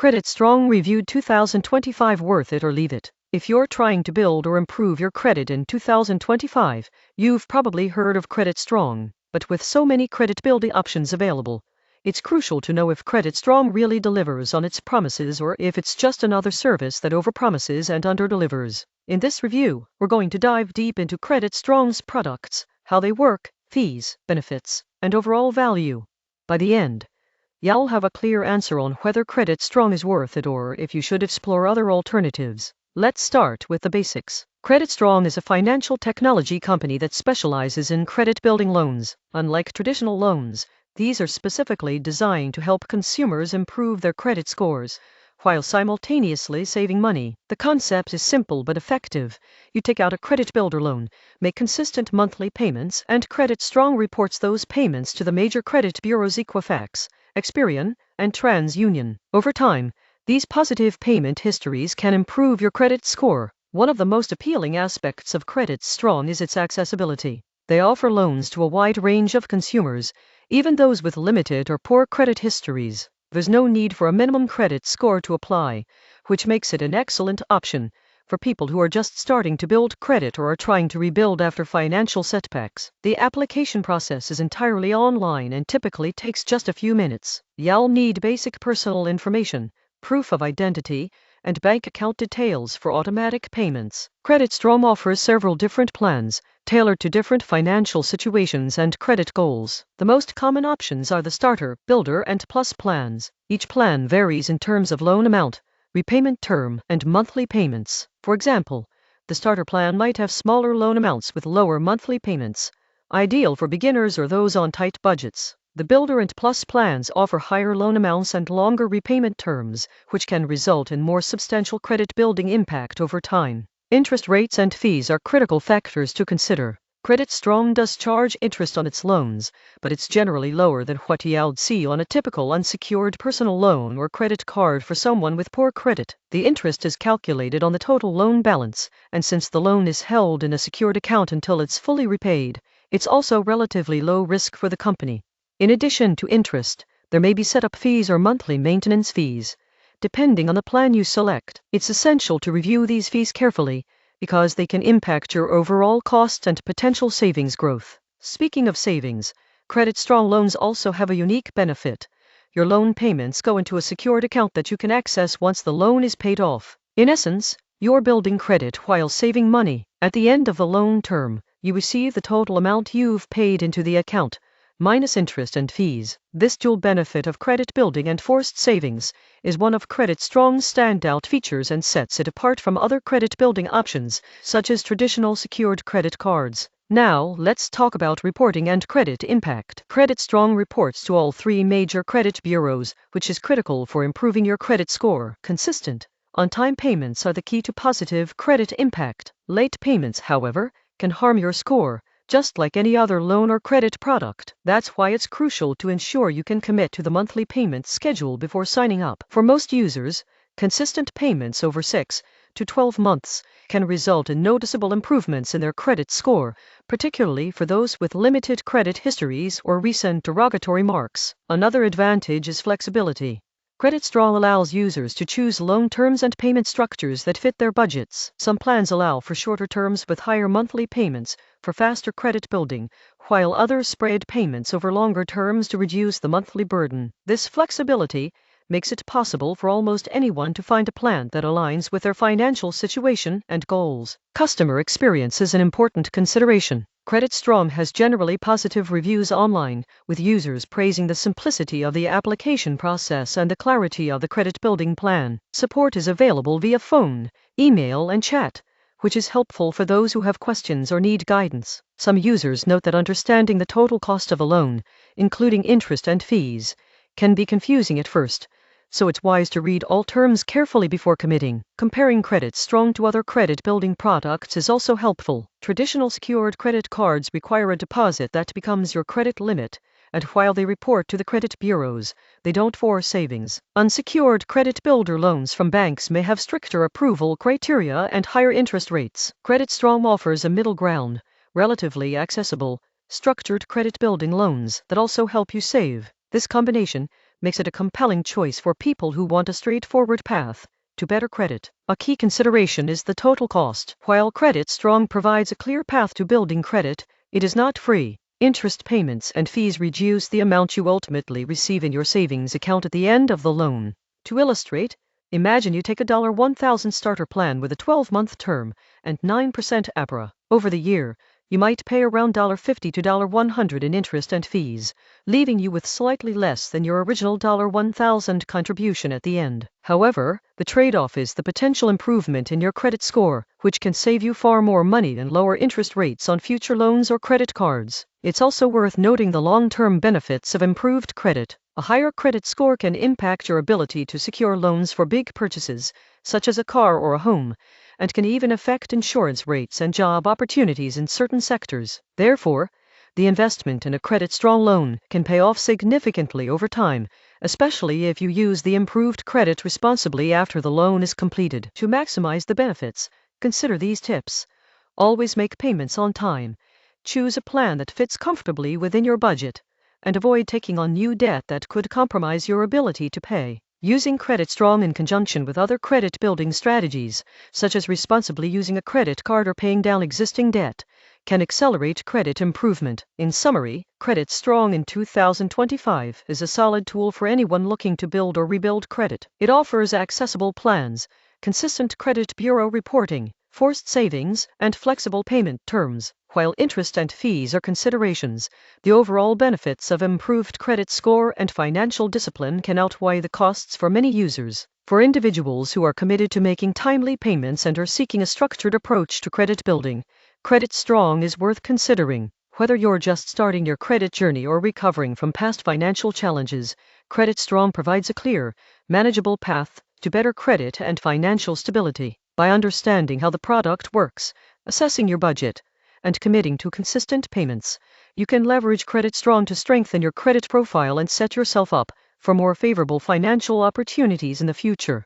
Credit Strong reviewed 2025 worth it or leave it. If you're trying to build or improve your credit in 2025, you've probably heard of Credit Strong, but with so many credit building options available, it's crucial to know if Credit Strong really delivers on its promises or if it's just another service that overpromises and underdelivers. In this review, we're going to dive deep into Credit Strong's products, how they work, fees, benefits, and overall value. By the end, you'll have a clear answer on whether Credit Strong is worth it or if you should explore other alternatives. Let's start with the basics. Credit Strong is a financial technology company that specializes in credit building loans. Unlike traditional loans, these are specifically designed to help consumers improve their credit scores, while simultaneously saving money. The concept is simple but effective. You take out a credit builder loan, make consistent monthly payments, and Credit Strong reports those payments to the major credit bureaus Equifax, Experian, and TransUnion. Over time, these positive payment histories can improve your credit score. One of the most appealing aspects of Credit Strong is its accessibility. They offer loans to a wide range of consumers, even those with limited or poor credit histories. There's no need for a minimum credit score to apply, which makes it an excellent option for people who are just starting to build credit or are trying to rebuild after financial setbacks. The application process is entirely online and typically takes just a few minutes. You'll need basic personal information, proof of identity, and bank account details for automatic payments. Credit Strong offers several different plans, tailored to different financial situations and credit goals. The most common options are the Starter, Builder, and Plus plans. Each plan varies in terms of loan amount, repayment term, and monthly payments. For example, the Starter plan might have smaller loan amounts with lower monthly payments, ideal for beginners or those on tight budgets. The Builder and Plus plans offer higher loan amounts and longer repayment terms, which can result in more substantial credit building impact over time. Interest rates and fees are critical factors to consider. Credit Strong does charge interest on its loans, but it's generally lower than what you'd see on a typical unsecured personal loan or credit card for someone with poor credit. The interest is calculated on the total loan balance, and since the loan is held in a secured account until it's fully repaid, it's also relatively low risk for the company. In addition to interest, there may be setup fees or monthly maintenance fees, depending on the plan you select. It's essential to review these fees carefully because they can impact your overall cost and potential savings growth. Speaking of savings, Credit Strong loans also have a unique benefit. Your loan payments go into a secured account that you can access once the loan is paid off. In essence, you're building credit while saving money. At the end of the loan term, you receive the total amount you've paid into the account, minus interest and fees. This dual benefit of credit building and forced savings is one of Credit Strong's standout features and sets it apart from other credit building options, such as traditional secured credit cards. Now, let's talk about reporting and credit impact. Credit Strong reports to all three major credit bureaus, which is critical for improving your credit score. Consistent, on-time payments are the key to positive credit impact. Late payments, however, can harm your score, just like any other loan or credit product. That's why it's crucial to ensure you can commit to the monthly payment schedule before signing up. For most users, consistent payments over 6 to 12 months can result in noticeable improvements in their credit score, particularly for those with limited credit histories or recent derogatory marks. Another advantage is flexibility. Credit Strong allows users to choose loan terms and payment structures that fit their budgets. Some plans allow for shorter terms with higher monthly payments for faster credit building, while others spread payments over longer terms to reduce the monthly burden. This flexibility makes it possible for almost anyone to find a plan that aligns with their financial situation and goals. Customer experience is an important consideration. Credit Strong has generally positive reviews online, with users praising the simplicity of the application process and the clarity of the credit building plan. Support is available via phone, email, and chat, which is helpful for those who have questions or need guidance. Some users note that understanding the total cost of a loan, including interest and fees, can be confusing at first, so it's wise to read all terms carefully before committing. Comparing Credit Strong to other credit building products is also helpful. Traditional secured credit cards require a deposit that becomes your credit limit, and while they report to the credit bureaus, they don't force savings. Unsecured credit builder loans from banks may have stricter approval criteria and higher interest rates. Credit Strong offers a middle ground, relatively accessible, structured credit building loans that also help you save. This combination makes it a compelling choice for people who want a straightforward path to better credit. A key consideration is the total cost. While Credit Strong provides a clear path to building credit, it is not free. Interest payments and fees reduce the amount you ultimately receive in your savings account at the end of the loan. To illustrate, imagine you take a $1,000 starter plan with a 12-month term and 9% APRA. Over the year, you might pay around $50 to $100 in interest and fees, leaving you with slightly less than your original $1,000 contribution at the end. However, the trade-off is the potential improvement in your credit score, which can save you far more money and lower interest rates on future loans or credit cards. It's also worth noting the long-term benefits of improved credit. A higher credit score can impact your ability to secure loans for big purchases, such as a car or a home, and can even affect insurance rates and job opportunities in certain sectors. Therefore, the investment in a credit-strong loan can pay off significantly over time, especially if you use the improved credit responsibly after the loan is completed. To maximize the benefits, consider these tips. Always make payments on time. Choose a plan that fits comfortably within your budget, and avoid taking on new debt that could compromise your ability to pay. Using Credit Strong in conjunction with other credit-building strategies, such as responsibly using a credit card or paying down existing debt, can accelerate credit improvement. In summary, Credit Strong in 2025 is a solid tool for anyone looking to build or rebuild credit. It offers accessible plans, consistent credit bureau reporting, forced savings, and flexible payment terms. While interest and fees are considerations, the overall benefits of improved credit score and financial discipline can outweigh the costs for many users. For individuals who are committed to making timely payments and are seeking a structured approach to credit building, Credit Strong is worth considering. Whether you're just starting your credit journey or recovering from past financial challenges, Credit Strong provides a clear, manageable path to better credit and financial stability. By understanding how the product works, assessing your budget, and committing to consistent payments, you can leverage Credit Strong to strengthen your credit profile and set yourself up for more favorable financial opportunities in the future.